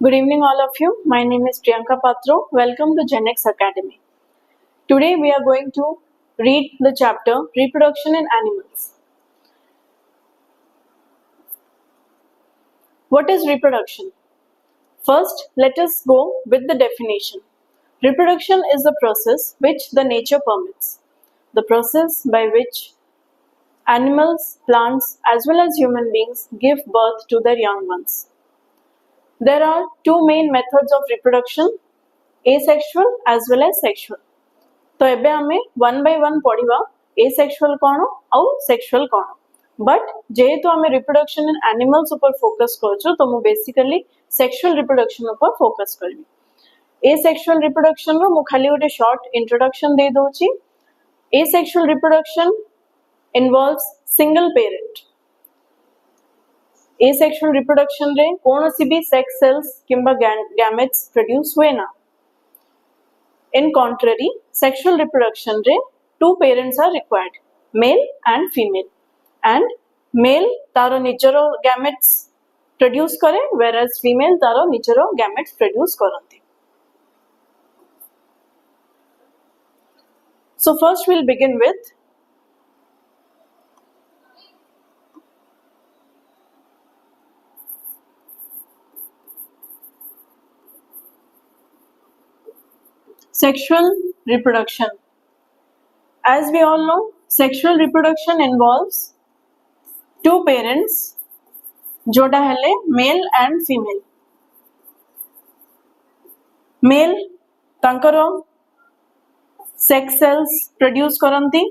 Good evening, all of you. My name is Priyanka Patro. Welcome to GenX Academy. Today we are going to read the chapter Reproduction in Animals. What is reproduction? First, let us go with the definition. Reproduction is the process which the nature permits. The process by which animals, plants, as well as human beings give birth to their young ones. There are two main methods of reproduction, asexual as well as sexual. तो एबे हमें one by one पढ़िबा asexual कौन आउ sexual कौन. But जेहेतु हमें reproduction in animals ऊपर focus करछु तो मु बेसिकली सेक्सुअल रिप्रोडक्शन ऊपर फोकस करबी. asexual रिप्रोडक्शन रो मु खाली गोटे शॉर्ट इंट्रोडक्शन दे दोची. asexual reproduction involves single parent. asexual reproduction रे कोनोसी भी सेक्स सेल्स किंबा गैमेट्स प्रोड्यूस हुए ना. In contrary, sexual reproduction re two parents are required, male and female, and male taro निजरो gametes produce करे, whereas female taro निजरो gametes produce करंती. So first we'll begin with sexual reproduction. As we all know, sexual reproduction involves two parents, जोड़ा हेले male and female. Male तांकरो sex cells produce करंती.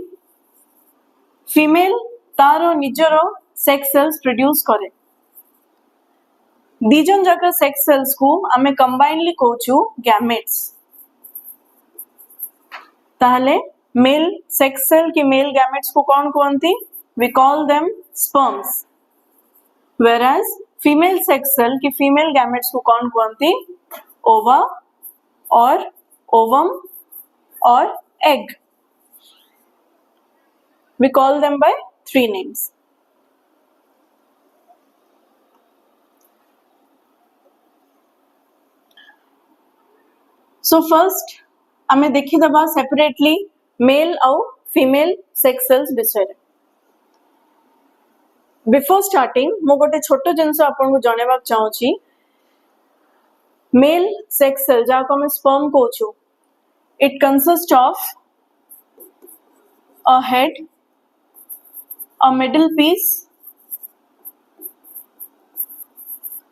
Female taro निजरो sex cells produce करे. दीजन जाकर sex cells को हमें combinedly कहूचु gametes. ताहले male sex cell की male gametes को कौन कहती? We call them sperms. वेराज फीमेल सेक्स सेल की फीमेल गैमेट्स को कौन कहती? ओवा और ओवम और egg. We call them by three names. So first आमे देखी दबा सेपरेटली मेल आउ फीमेल सेक्स सेल्स विषय. बिफोर स्टार्टिंग मु गोटे छोटो जिनस आपन को जणेबा चाहूची. मेल सेक्स सेल जा को हम sperm कहूछु, it consist of a head, a middle piece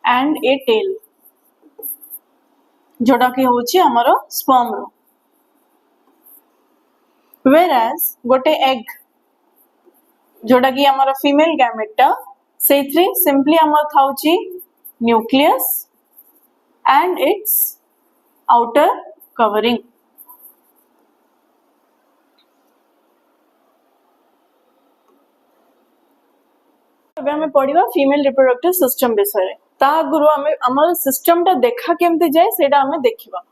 and a tail, जोड़ा कि होची हमरो स्पर्म रो. Whereas गोटे एग जोड़ा कि हमारा फीमेल गैमेटा से थ्री सिंपली हमारा थाउची nucleus and its outer covering. अब हमें पढ़िबा फीमेल रिप्रोडक्टिव सिस्टम विषय. ता गुरु हमें हमारा सिस्टम टा देखा केमते जाए सेटा हमें देखिबा.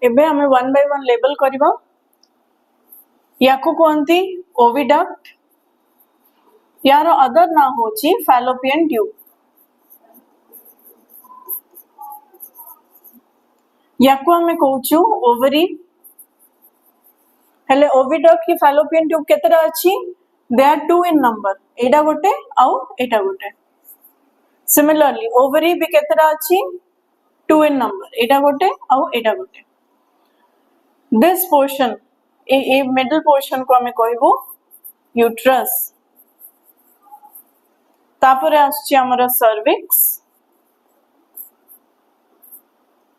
एबे हमें वन बाय वन लेबल करबा. याको कहंती ओविडक्ट, यार अदर ना होची फैलोपियन ट्यूब. याको हमें कहूचु ओवरी. हेले ओविडक्ट की फैलोपियन ट्यूब केतरा अछि? They are two in number. एडा गोटे आउ एटा गोटे. सिमिलरली ओवरी भी केतरा अछि? Two in number. एडा गोटे आउ एडा गोटे. दिस पोर्शन ए मिडल पोर्शन को हमें कहबो यूट्रस. तापर आछि हमर सर्विक्स.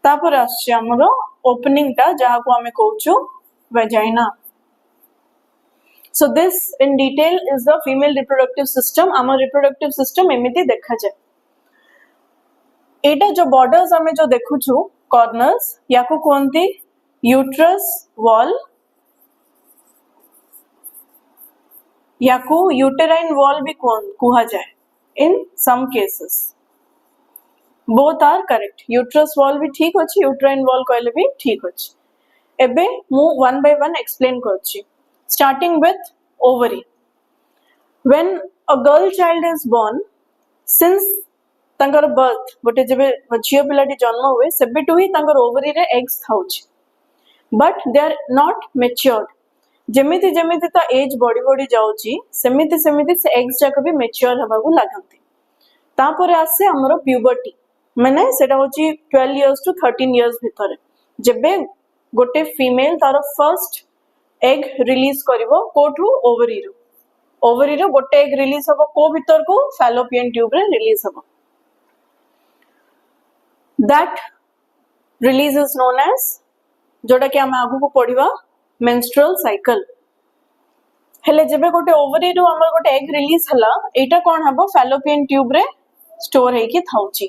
तापर आछि हमर ओपनिंग टा जहा को हमें कहूचु vagina. So this in detail is the female reproductive system. हमर रिप्रोडक्टिव सिस्टम एमिति देखा जाए. एटा जो बॉर्डर्स हमें जो देखुछु corners याकू कहते uterus wall याकू uterine wall भी कहा जाए in some cases both are correct uterus wall भी ठीक अच्छी uterine wall कहले भी ठीक अच्छी एबे मु one by one explain करछि starting with ovary when a girl child is born since तांकर birth गोटे जेबे झियो पिलाटी जन्म हुए सेबेटू ही तांकर ओवरी रे एग्स थाउछि but they are not matured जेमिति जेमिति ता एज बॉडी बॉडी जाउछि सेमिति सेमिति से एग्स जाक भी मैच्योर हबागु लागंती तापरे आसे हमरो प्यूबर्टी माने सेटा होछि 12 इयर्स टू 13 इयर्स भितरे जेबे गोटे फीमेल तार फर्स्ट एग रिलीज करिवो कोठू ओवरी रो गोटे एग रिलीज हबो को भितर को फैलोपियन ट्यूब रे रिलीज हबो that release is known as जोटा कि हम आगु को पढ़िबा menstrual cycle हेले जेबे गोटे ओवरी रो हमर गोटे एग रिलीज हला एटा कोन हबो फैलोपियन ट्यूब रे स्टोर हे कि थाउची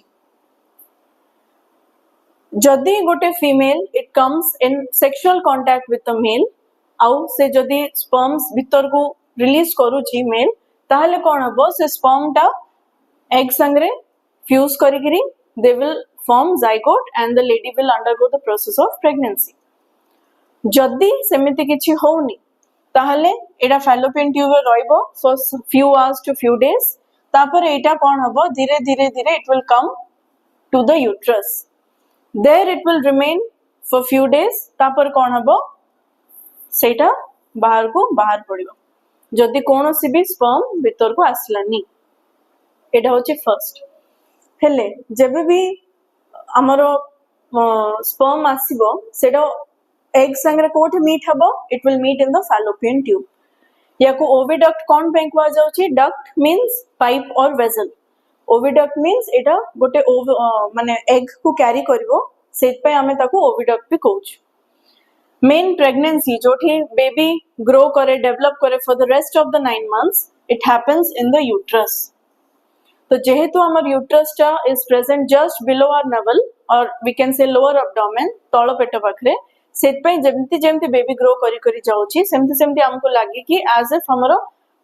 जदी गोटे female it comes in sexual contact with the male आउ से जदी स्पर्म्स भीतर को रिलीज करूची मेल ताहले कोन हबो से स्पर्म टा एग संगरे फ्यूज करिगिरी they will form zygote and the lady will undergo the process of pregnancy जदी सेमिति किछि होउनी ताहले एडा फैलोपियन ट्यूब रे रहइबो for few hours to few days तापर एटा कोन हबो धीरे धीरे धीरे it will come to the uterus there it will remain for few days तापर कोन हबो सेटा बाहर पड़िबो जदी कोनोसी भी स्पर्म भीतर को आसलानी एटा होछि फर्स्ट हेले जेबे भी हमरो स्पर्म आसीबो सेडो एग संगरे कोठे मीट हबो it will meet in the fallopian tube याको ओविडक्ट कोन पे कुआ जाउची डक्ट मींस पाइप और वेसल ओविडक्ट मींस एटा गोटे माने एग को कैरी करबो सेत पे हमें ताको ओविडक्ट भी कहूछ मेन प्रेगनेंसी जोठी बेबी ग्रो करे डेवलप करे for the rest of the 9 months it happens in the uterus तो जेहेतु हमर यूट्रस टा is present just below our navel or we can say lower abdomen तळ पेट पाखरे सेत पे जेमति जेमति बेबी ग्रो करी करी जाउची सेमति सेमति हमको लागी कि एज इफ हमरो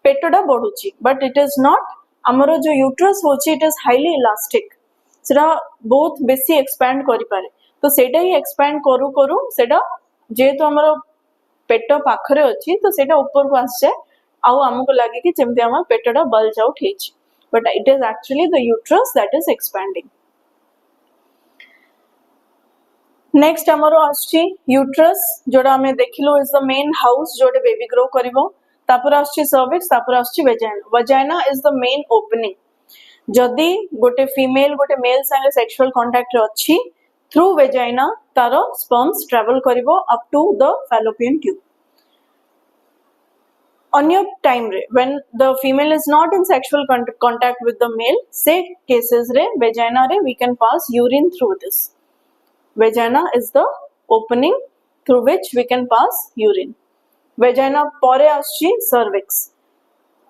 पेटडा बढ़ुची बट इट इज नॉट हमरो जो यूट्रस होची इट इज हाईली इलास्टिक सेटा बहुत बेसी एक्सपैंड करि पारे तो सेटा ही एक्सपैंड करू करू सेटा जेहेतु हमरो पेट पाखरे अछि तो सेटा ऊपर को आस जाय आउ हमको लागी कि जेमति हमर पेटडा बल्ज आउट हेची but it is actually the uterus that is expanding. Next amaro aschi uterus जोड़ा हमें देखिलो is the main house जोड़े baby grow करिवो तापर aschi cervix तापर aschi vagina is the main opening जदी गोटे female गोटे male संगे sexual contact रे अछि through vagina taro sperms travel करिवो up to the fallopian tube on your time re when the female is not in sexual contact with the male say cases re vagina re we can pass urine through this vagina is the opening through which we can pass urine vagina pore aschi cervix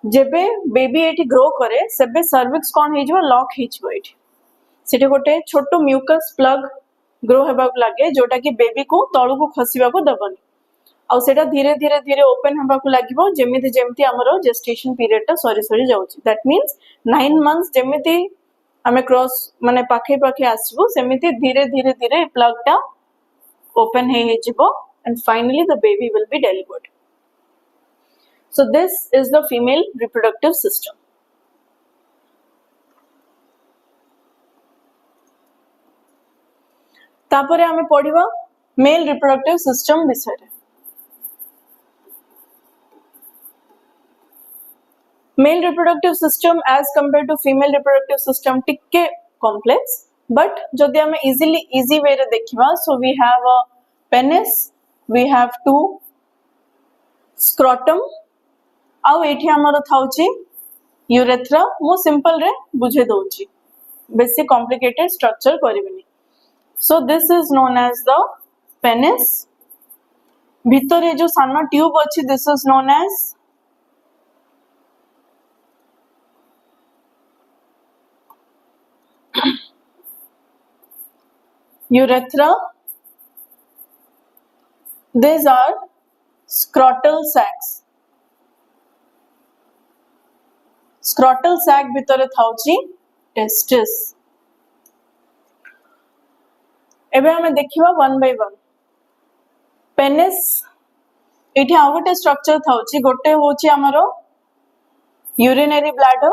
जेबे baby eighty grow करे सेबे cervix कोन हे जबो lock हे जबो eighty सेटे गोटे छोटो mucus plug grow हेबा लागे जोटा कि बेबी को तळु को खसिबा को दबनी आ सेटा धीरे धीरे धीरे ओपन हबा को लागिवो जेमिति जेमिति हमरो जेस्टेशन पीरियड ता सॉरी जाउची दैट मींस 9 months जेमिति हमें क्रॉस माने पाखे पाखे आसीबो सेमिति धीरे धीरे धीरे प्लग ता ओपन हे जिवो and finally the baby will be delivered so this is the female reproductive system तापरे हमें पढिबा मेल रिप्रोडक्टिव सिस्टम विषय रे male reproductive system as compare to female reproductive system टिके कॉम्प्लेक्स बट जदि हमें इजी वे रे देखिबा so we have a penis we have two scrotum आउ एठी हमर थाउची यूरेथ्रा मो सिंपल रे बुझे दउची बेसी कॉम्प्लिकेटेड स्ट्रक्चर करिबिनी so this is known as the penis भितरे जो सानो ट्यूब अछि this is known as urethra. These are scrotal sacs. Scrotal sac भितर थाउची testis. एबे हमें देखिबा वन बाय वन. पेनिस एठी आ गोटे स्ट्रक्चर थाउची. गोटे होची हमरो urinary bladder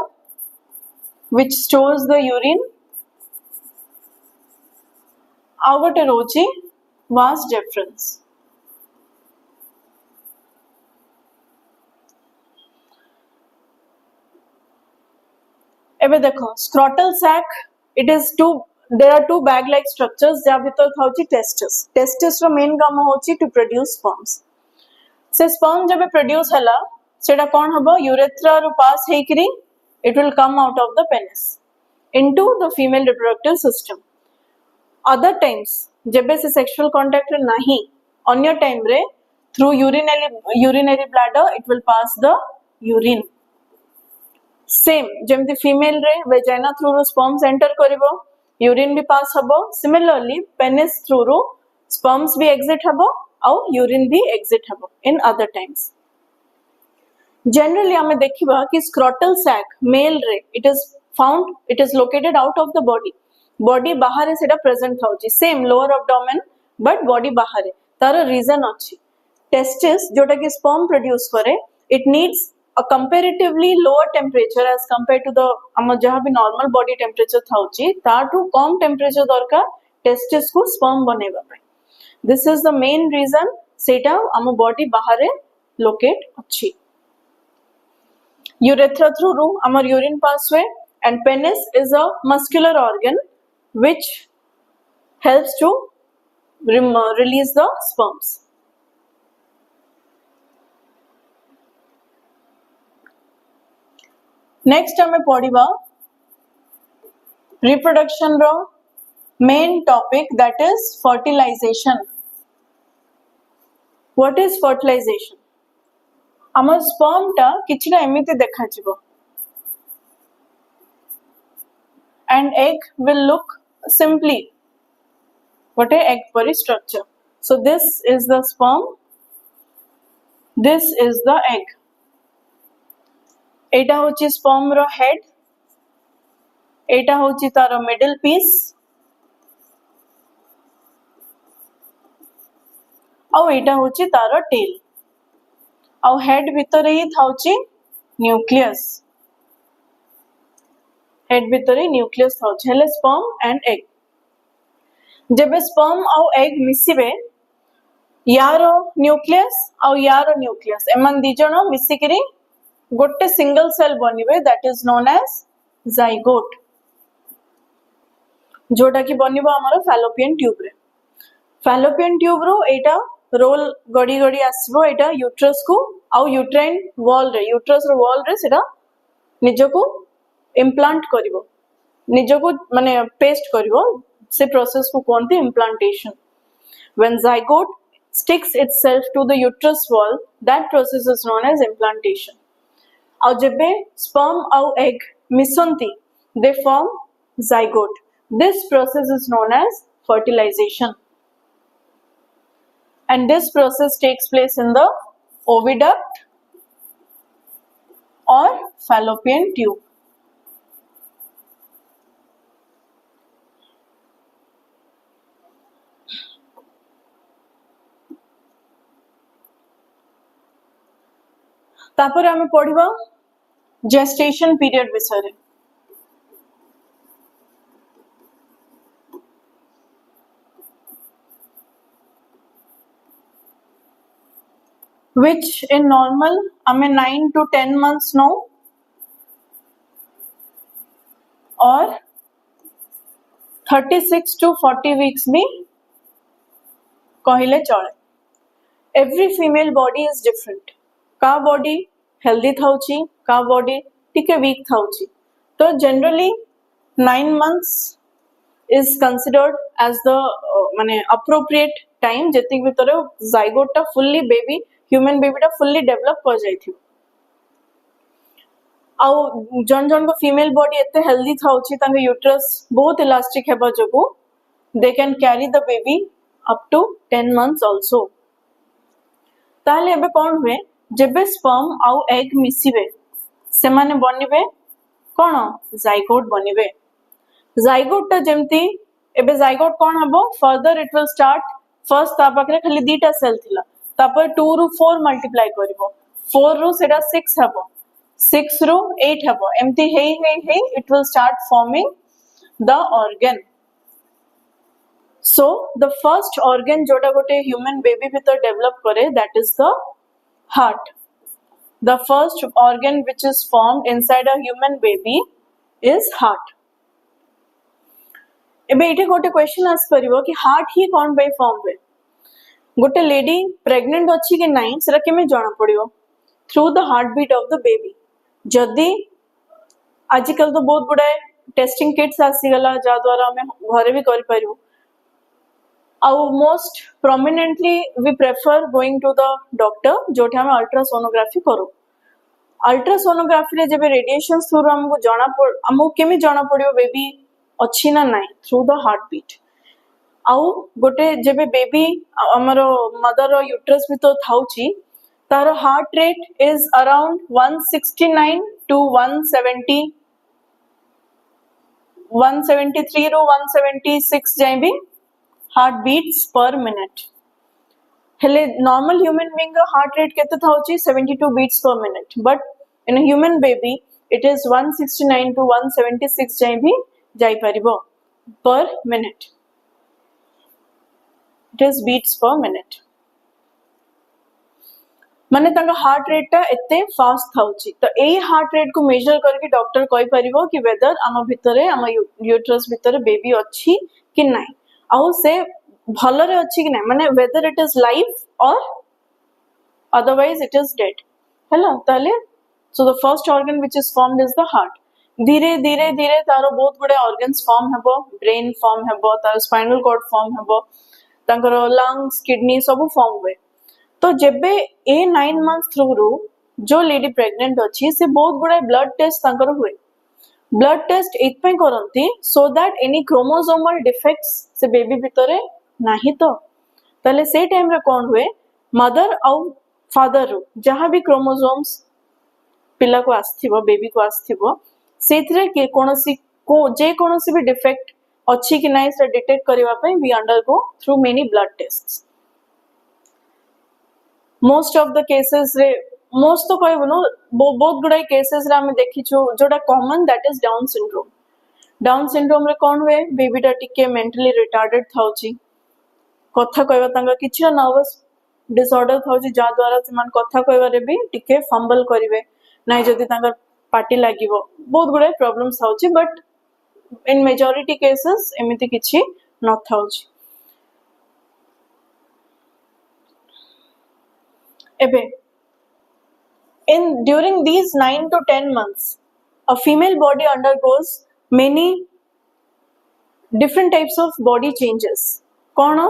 which stores the urine. आ गोटे रोची vas deferens. एबे देखो scrotal sac, it is two, there are two bag like structures जा भीतर थाउची testis. Testis रो मेन काम होची to produce sperms. से sperm जब produce हला सेटा कौन हबो urethra row pass हेकरी it will come out of the penis into the female reproductive system. Other times जब से sexual contact नहीं अन्य टाइम रे through urinary bladder it will pass the urine. Same जेमती फीमेल रे वेजाइना थ्रू रो sperms enter करिवो urine भी पास हबो. सिमिलरली पेनिस थ्रू रो स्पर्म्स भी एग्जिट हबो और यूरिन भी एग्जिट हबो इन अदर टाइम्स. जनरली हमें देखिबा कि स्क्रोटल सैक मेल रे it is located out of the body. Body बाहर सेटा प्रेजेंट थाउची. Same lower abdomen but body बाहर. तार रीजन अछि टेस्टिस जोटा कि स्पर्म प्रोड्यूस करे it needs a comparatively lower temperature as compared to the हम जहाँ भी normal body temperature थाउची ताठू कम temperature दरकार testis को sperm बनेबा पे. This is the main reason सेटा हम body बाहरे locate अच्छी. Urethra through रू हमर urine pass हुए and penis is a muscular organ which helps to release the sperms. Next हमें पढ़िबा रिप्रोडक्शन रो main topic that is fertilization. What is fertilization? हमर स्पर्म टा किछिना एमिति देखा जिवो and egg will look simply what a egg परी structure. So this is the sperm, this is the egg. एटा होची स्पर्म रो हेड, एटा होची तारो मिडल पीस और एटा होची तारो टेल. और हेड भितर ही थाउची न्यूक्लियस. हेड भितर ही न्यूक्लियस थाउची हेले स्पर्म एंड एग. जेबे स्पर्म और एग मिसिबे यारो न्यूक्लियस और यारो न्यूक्लियस एमन दी जण मिसिकरी गोटे सिंगल सेल बनिबे that is known as zygote जोटा कि बनिबो हमर फैलोपियन ट्यूब रे. फैलोपियन ट्यूब रो एटा रोल गडी गडी आसीबो एटा यूट्रस को और यूट्राइन वॉल रे यूट्रस रो वॉल रे सेटा निजको इम्प्लांट करिवो निजको माने पेस्ट करिवो. से प्रोसेस को कोनते implantation. When zygote sticks itself to the uterus wall that process is known as implantation. और जब sperm और egg मिसंती they form zygote. This process is known as fertilization and this process takes place in the oviduct or fallopian tube. तापर हमें पढ़िबा gestation period विषय. which in normal हमें 9 to 10 months no और 36 to 40 weeks भी कहले चले. Every female body is different. का body healthy थाउची का बॉडी टिके वीक थाउची. तो generally 9 months is considered as the माने appropriate time जेतिक भितर जाइगोट टा फुल्ली बेबी ह्यूमन बेबी टा फुल्ली डेवलप कर जाइथि. आउ जन जन को फीमेल बॉडी एते हेल्दी थाउची तांगे यूट्रस बहुत इलास्टिक हेबा जोगु they can carry the baby up to 10 months also. ताले एबे कौन हुए जेबे स्पर्म आउ एग मिसिबे से माने बनिबे कौन जाइगोट बनिबे जाइगोट ता जेमती एबे जाइगोट कौन हबो further it will start first ता पाखरे खाली दीटा सेल थिला तापर 2 रु 4 मल्टीप्लाई करिवो 4 रु सेटा 6 हबो 6 रु 8 हबो एमती हे it will start forming the organ. So the first organ जोटा गोटे human baby भीतर develop करे that is the heart. The first organ which is formed inside a human baby is heart. एबे इटे गोटे क्वेश्चन आस परिवो कि हार्ट ही कौन by form हुए गोटे लेडी प्रेग्नेंट अच्छी कि नहीं सेटा केमे जाना पड़िवो through the heartbeat of the baby. जदि आजिकल तो बहुत गुड़ाए टेस्टिंग किट्स आसीगला जा द्वारा हमें घरे भी कर पारिबो. Most prominently we prefer going to the doctor जो अल्ट्रासोनोग्राफी करू. अल्ट्रासोनोग्राफी रे जेबे रेडिएशन थ्रू हमको केमी जाना पड़ियो बेबी अच्छी ना नहीं थ्रू द हार्ट बीट. आउ गोटे जेबे बेबी हमर मदर यूट्रस भी तो थाउची तार heart rate is around 169 to 170 173 रो 176 जाए भी हार्ट बीट्स पर मिनट. हेले नॉर्मल ह्यूमन बीइंग का हार्ट रेट केते थाउची 72 beats per minute but in a human baby it is 169 to 176 जाए भी जाई परिबो per minute. It is beats per minute माने तांका हार्ट रेट ता एते फास्ट थाउची. तो एई हार्ट रेट को मेजर करके डॉक्टर कहि परिबो कि वेदर आम भितरे आम यूट्रस भितरे बेबी अच्छी कि नहीं आउ से भलरे अच्छी कि नहीं माने वेदर इट इज लाइव और अदरवाइज इट इज डेड हैला. ताले so the first organ which is formed is the heart. धीरे धीरे धीरे तारो बहुत गुडे ऑर्गन्स फॉर्म हेबो ब्रेन फॉर्म हेबो तार स्पाइनल कॉर्ड फॉर्म हेबो तांकर लंग्स किडनी सब फॉर्म हुए. तो जेबे ए 9 मंथ्स थ्रू रू जो लेडी प्रेग्नेंट अच्छी से बहुत गुडे ब्लड टेस्ट तांकर हुए. ब्लड टेस्ट इतपे करंती so that any chromosomal defects से बेबी भितरे नाही तो ताले से टाइम रे कोन हुए मदर आउ फादर रू जहां भी क्रोमोसोम्स पिला को आस्थिबो बेबी को आस्थिबो सेथरे के कोनोसी को जे कोनोसी भी डिफेक्ट अच्छी कि नाही से डिटेक्ट करबा पई we undergo through many blood tests. Most of the cases रे मोस्ट तो कहबो नो बहुत गुडा केसेस रे हम देखिछु जोटा common that is down syndrome. Down syndrome रे कोन हुए बेबी टा टिके मेंटली रिटार्डेड थाउची कथा कहबा तांगा किछ नर्वस डिसऑर्डर थाउची जा द्वारा से मान कथा कहबा रे भी टिके फंबल करिवे नाही जदी तांगा पार्टी लागिवो बहुत गुडा प्रॉब्लम्स थाउची बट इन मेजॉरिटी केसेस एमिति किछि न थाउची. एबे in during these 9 to 10 months a female body undergoes many different types of body changes. Kono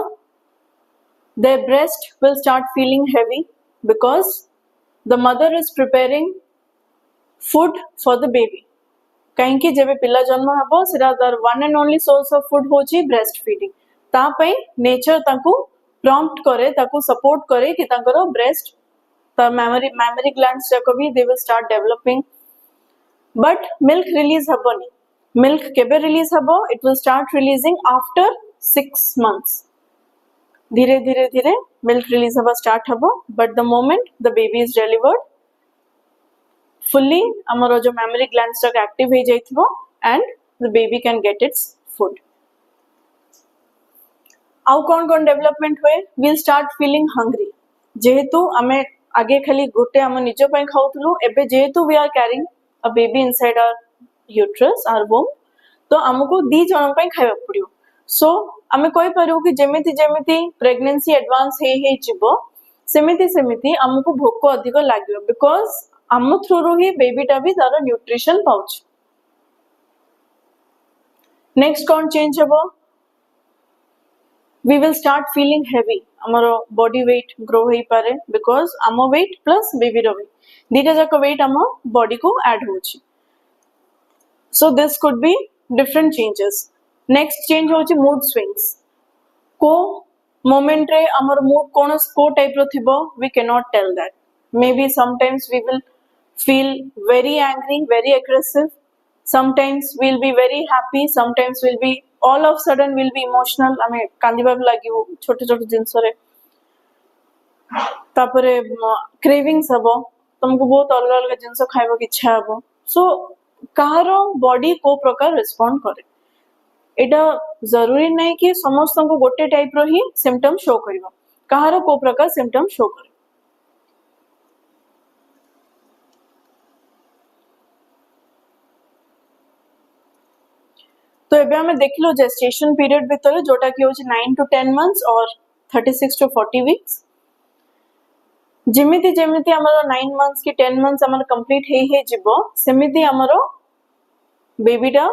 their breast will start feeling heavy because the mother is preparing food for the baby. कहीं कि जब पिला जन्म हबो सेरा दर one and only source of food होची breastfeeding. ता पई नेचर ताकू प्रॉम्प्ट करे ताकू सपोर्ट करे कि तांकर ब्रेस्ट the mammary glands जाको भी they will start developing but milk release haboni. Milk kebe release habo it will start releasing after 6 months. धीरे धीरे धीरे milk release haba start habo but the moment the baby is delivered fully amaro jo mammary glands तक active हो जाइथिबो and the baby can get its food. आउ कौन development हुए we'll start feeling hungry जेहेतु आमे आगे खाली गोटे आम निज पई खाउथलु एबे जेहेतु we are carrying a baby inside our uterus our womb तो हमको दी जन पई खाइबा पड़ियो. सो आमे कहि पारू कि जेमिति जेमिति प्रेगनेंसी एडवांस हे जिवो सेमिति सेमिति हमको भोक अधिक लागियो बिकॉज़ आम थ्रू रो ही बेबीटा भी तार न्यूट्रिशन पाउछ. नेक्स्ट कौन चेंज हेबो we will start feeling heavy. Amaro body weight grow होई पारे because Amo weight plus baby row weight दीटा जाक weight आमो body को add होची. So this could be different changes. Next change होची मूड स्विंग्स को moment रे हमर मूड को टाइप रो थिबो we can not tell that may be sometimes we will feel very angry, very aggressive. Sometimes we'll be very happy. Sometimes we'll be all of a sudden we'll be emotional. I mean, कांदिबा लागिवो छोटे छोटे जिंस रे तापरे cravings हबो तुमको बहुत अलग अलग जिंस खाइबा की इच्छा हबो सो काहारो बॉडी को प्रकार रिस्पोंड करे एटा जरूरी नहीं कि समस्त को गोटे टाइप रो ही सिम्पटम शो करिवो काहारो को प्रकार सिम्पटम शो करे तो एबे हमें देखिलो जेस्टेशन पीरियड भितर जोटा कि होची 9 to 10 months और 36 to 40 weeks जेमिति जेमिति हमरो 9 months की 10 months हमर कंप्लीट हे जिवो सेमिति हमरो बेबीटा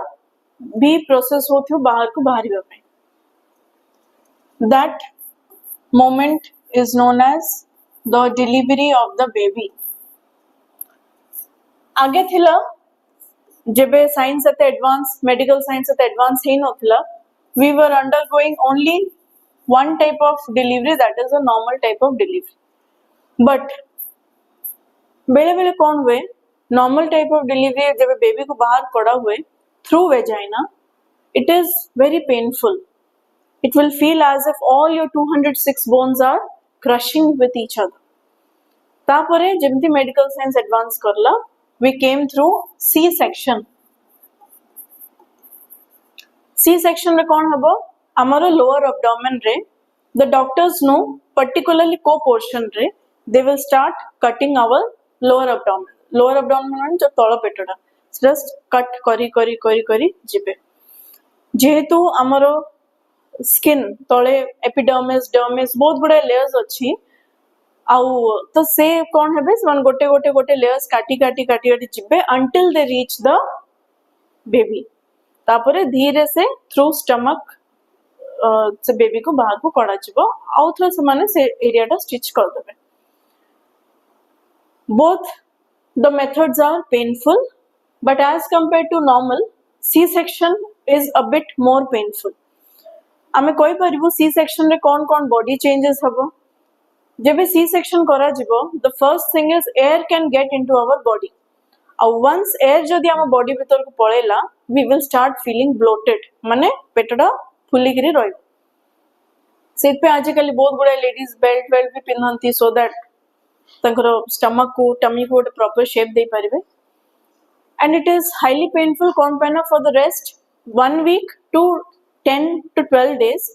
भी प्रोसेस होथियो बाहर को बाहरिबा पे that moment is known as the delivery of the baby आगे थिला जेबे साइंस एते एडवांस मेडिकल साइंस एते एडवांस हे नथिला we were undergoing only one type of delivery that is a normal type of delivery but बेले बेले कौन हुए नॉर्मल टाइप ऑफ डिलीवरी जब बेबी को बाहर कड़ा हुए through vagina it is very painful it will feel as if all your 206 bones are crushing with each other तापरे जेमती मेडिकल साइंस एडवांस करला we came through C-section C-section रे कौन हबो हमारो lower abdomen रे the doctors know particularly co portion रे they will start cutting our lower abdomen मान जो तଳ पेटडा just cut करी करी करी करी जिबे जेहेतु हमारो स्किन तळे एपिडर्मिस डर्मिस बहुत गुडा लेयर्स अछि आउ तो से कौन हेबे वन गोटे गोटे गोटे लेयर्स काटी काटी काटी काटी चिबे until they reach the baby तापरे धीरे से थ्रू स्टमक से बेबी को बाहर को कड़ा चिबो आउ थ्रो से माने से एरिया टा स्टिच कर देबे both the methods are painful but as compared to normal C section is a bit more painful आमे कोइ परिबो सी सेक्शन रे कौन कौन बॉडी चेंजेस हबो जब सी सेक्शन करा जिवो the first thing is air can get into our body और वंस एयर जदी हम बॉडी भीतर को पळेला we will start feeling bloated माने पेटडा फुली गिरी रहइबो सेत पे आजकल बहुत गुडा लेडीज बेल्ट भी पिनहंती सो दैट तंकर स्टमक को टमी को प्रॉपर शेप दे परिबे and it is highly painful कौन पैना for the rest 1 week to 10 to 12 days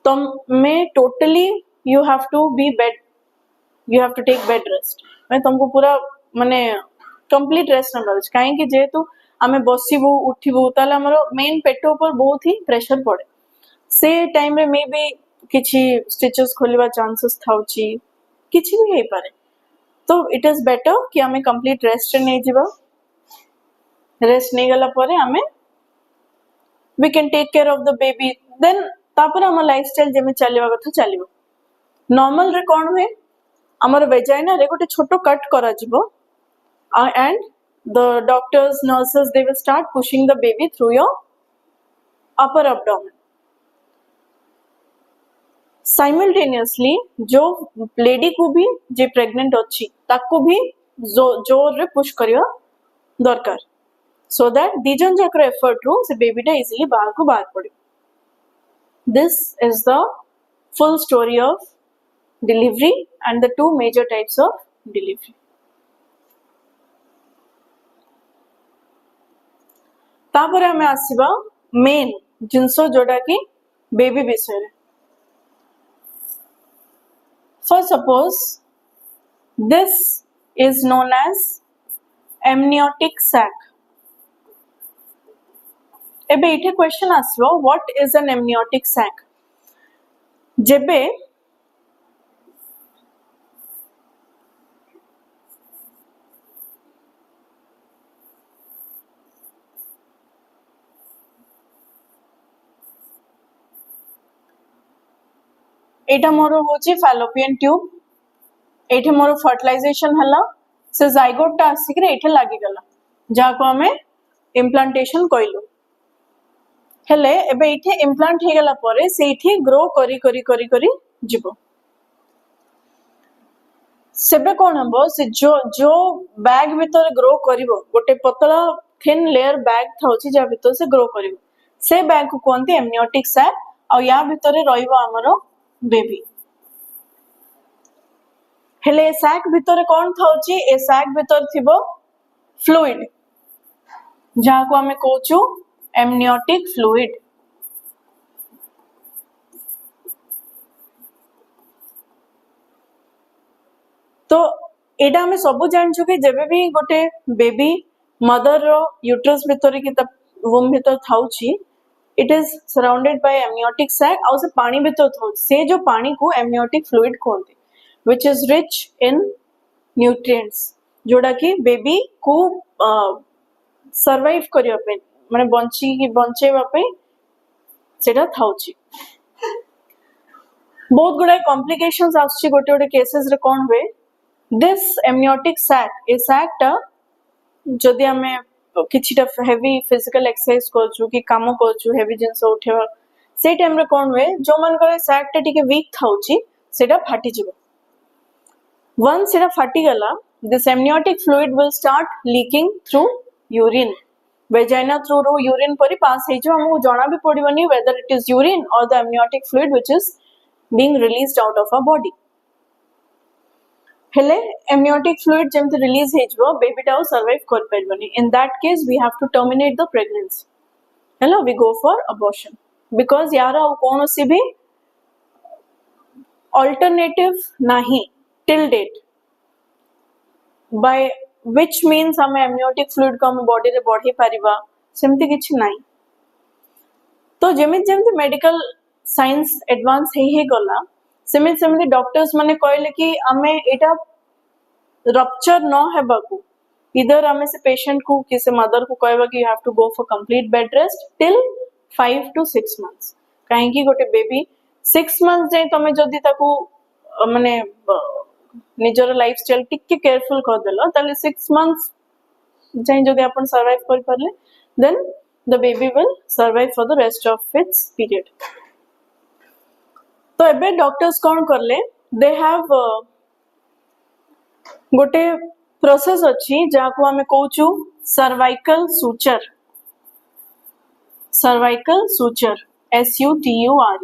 तो में totally you have to be bed you have to take bed rest मैं तुमको पूरा माने कंप्लीट रेस्ट न करूछ काहे कि जेतु हमें बसिबु उठिबु ताले हमरो मेन पेट ऊपर बहुत ही प्रेशर पड़े से टाइम रे मे बी किछि स्टिचेस खोलिबा चांसेस थाउची किछि भी हे पारे तो इट इज बेटर कि हमें कंप्लीट रेस्ट नै जिबा रेस्ट नै गला परे हमें we can take care of the baby then तापर हम लाइफस्टाइल जेमे चलिबा कथा चलिबो नॉर्मल रे कौन हुए हमर वेजाइना रे गोटे छोटो कट करा जिवो and the doctors nurses they will start pushing the baby through your upper abdomen simultaneously जो लेडी को भी जे प्रेग्नेंट अछि ताको भी जोर रे पुश करियो दरकार सो दैट दिजन जाकर एफर्ट रो से बेबीटा इजीली बाहर को बाहर पड़े this is the full story of delivery and the two major types of delivery. तापर हमें आसीबा मेन जिनसो जोड़ा की बेबी विषय first suppose this is known as amniotic sac एबे इठे क्वेश्चन आसीबो what is an amniotic sac जेबे एटा मोर होची फैलोपियन ट्यूब एठे मोर फर्टिलाइजेशन हला से जाइगोट टा आसिक रे एठे लागि गला जा को हमें इम्प्लांटेशन कइलो हेले एबे इथे इम्प्लांट हे गला परे सेठी ग्रो करी करी करी करी जीवो सेबे कोन हबो से जो जो बैग भीतर ग्रो करिवो गोटे पतला थिन लेयर बैग थाउची जा भीतर से ग्रो करिवो से बैग को कोनती एमनियोटिक सैक और या भीतर रहिवो हमरो बेबी हेले सैक भीतर कोन थाउची ए सैक भीतर थिबो फ्लूइड जहाँ को हमें कहूँ एमनियोटिक फ्लूइड तो एटा हमें सब जानछु कि जेबे भी गोटे बेबी मदर रो यूट्रस भीतर कि वोम भीतर थाउची it is surrounded by amniotic sac और से पानी भीतर थाउ से जो पानी को एमनियोटिक फ्लूइड कहते which is rich in nutrients जोड़ा कि बेबी को सर्वाइव करिया पे माने बंचेवा पे सेटा थाउची बहुत गुडा कॉम्प्लिकेशंस आछी गोटे गोटे केसेस रे कोन हुए दिस एमनियोटिक सैक ए सैक टा जदि हमें किछिटा हेवी फिजिकल एक्सरसाइज करछु कि काम करछु हेवी जिंस उठेवा से टाइम रे कोन हुए जो मन करे सैक टा टिके वीक थाउची सेटा फाटी जिवो वंस सेटा फाटी गला this amniotic fluid will start leaking through urine vagina through रो यूरिन परी पास हे जो हमको जाना भी पड़िबनी whether it is urine or the amniotic fluid which is being released out of our body हेले एमनियोटिक फ्लूइड जेमते रिलीज हे जो बेबी टाउ सर्वाइव कर परबनी in that case we have to terminate the pregnancy हेलो we go for abortion because यार कौन सी भी अल्टरनेटिव नहीं till date by which means हमें एमनियोटिक फ्लूइड को हम बॉडी रे बढ़ी पारिबा सेमति किछि नाही तो जेमित जेमति मेडिकल साइंस एडवांस हे गला सेमित सेमति डॉक्टर्स माने कहले कि हमें एटा रप्चर न हेबाकू इधर हमें से पेशेंट को किसे मदर को कहबा कि you have to go for complete bed rest till 5 to 6 months काहे कि गोटे बेबी 6 months जाय तमे जदी ताकू माने निजर लाइफस्टाइल टिके केयरफुल कर देलो ताले 6 months जाय जदी अपन सर्वाइव कर परले then the baby will survive for the rest of its period तो एबे डॉक्टर्स कोन करले दे हैव गोटे प्रोसेस अछि जाको हमें कहूछु cervical suture SUTUR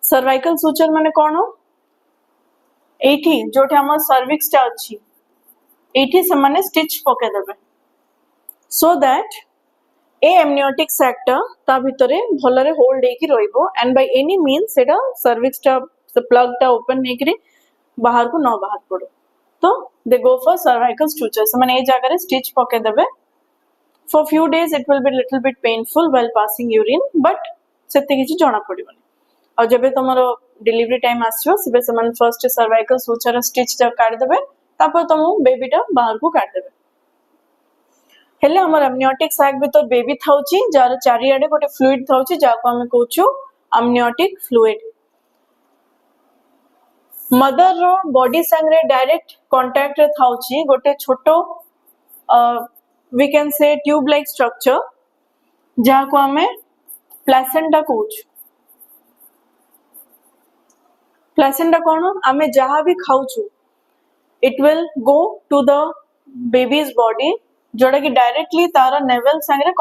cervical suture माने कोन एठी जोठे हमर सर्विक्स टा अछि एठी से माने स्टिच पके देबे so that A amniotic sector ता भितरे भलरे होल्ड हेकी रहिबो एंड बाय एनी मींस सेटा सर्विक्स टा से प्लग टा ओपन हेकरी बाहर को न बाहर पड़ो तो दे गो फॉर सर्वाइकल सूचर से माने ए जगह रे स्टिच पके देबे for few days it will be little bit painful while passing urine but सेते किछि जणा पड़िबनी और जबे तमरो डिलीवरी टाइम आसीबो सेबे समान फर्स्ट सर्वाइकल सूचर स्टिच टा काट देबे तापर तमो बेबी टा बाहर को काट देबे हेले हमर एमनियोटिक सैक भीतर बेबी थाउची जार चारियाडे गोटे फ्लूइड थाउची जाको हमें कहूछु एमनियोटिक फ्लूइड मदर रो बॉडी संगे डायरेक्ट कांटेक्ट रे थाउची गोटे छोटो we can say tube like structure जाको हमें प्लेसेंटा कहूछु प्लेसेंटा कोन हमें जहां भी खाउछु it will go to the baby's body जोड़ा कि डायरेक्टली तारा नेवल संगे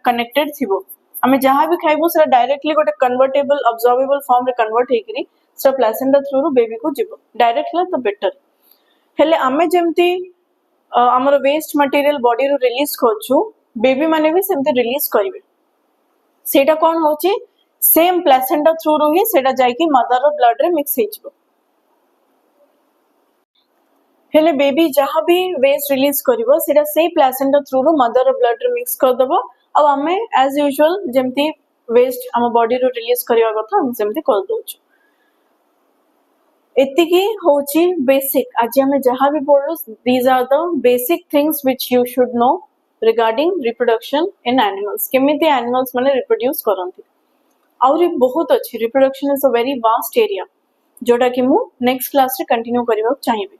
कनेक्टेड थिबो हमें जहां भी खाइबो से डायरेक्टली गोटे कन्वर्टेबल अब्सॉर्बेबल फॉर्म रे कन्वर्ट हेकरी से प्लेसेंटा थ्रू बेबी को जीवो डायरेक्टली तो बेटर हेले हमें जेमती हमर वेस्ट मटेरियल बॉडी रो रिलीज करछु बेबी माने भी सेमते रिलीज करिवे सेटा कोन होची सेम प्लेसेंटा थ्रू रो ही सेटा जाय कि मदर रो ब्लड रे मिक्स हेजबो हेले बेबी जहां भी वेस्ट रिलीज करिवो सेटा से प्लेसेंटा थ्रू रो मदर रो ब्लड रे मिक्स कर दबो अब हमें एज यूजुअल जेमती वेस्ट हम बॉडी रो रिलीज करिवा कथा हम सेमती कर दोछु एतिकी होची बेसिक आज हमें जहां भी बोललो these are the basic things which you should know regarding reproduction in animals केमिति एनिमल्स माने रिप्रोड्यूस करंती और बहुत अच्छी reproduction is a very vast area जोटा कि मु नेक्स्ट क्लास रे कंटिन्यू करिवा चाहिबे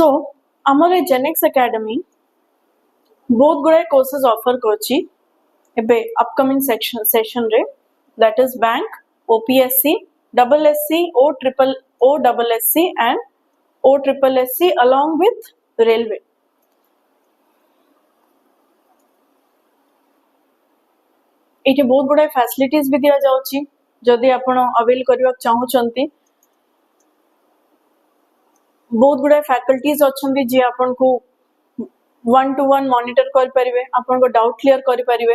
सो आमर ए जेनेक्स एकेडमी बहुत गुड़ाए कोर्सेज ऑफर करछि एबे अपकमिंग सेशन रे, that is bank, OPSC, double SC, O triple O double SC and O triple SC along with railway. ये बहुत गुड़ाए फैसिलिटीज भी दिया जाउछि जदि आपण अवेल करबा चाहूचंती। बहुत गुड़ाए फैकल्टीज अच्छी जी आपन को 1-to-1 मॉनिटर कर परिवे, आपन को डाउट क्लियर कर परिवे।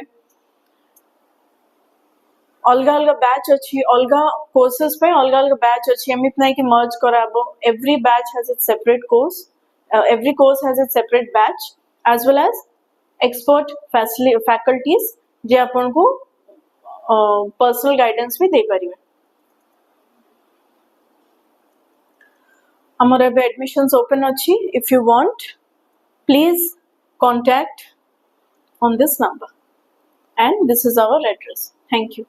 अलग अलग बैच अच्छी, अलग कोर्सेज पे अलग अलग बैच अच्छी, एमित नहीं कि मर्ज कराबो। Every batch has its separate course, every course has its separate batch as well as expert faculties जे आपन को पर्सनल गाइडेंस भी दे परिवे। आमर एबे एडमिशन्स ओपन अच्छी। If you want please contact on this number and this is our address. Thank you.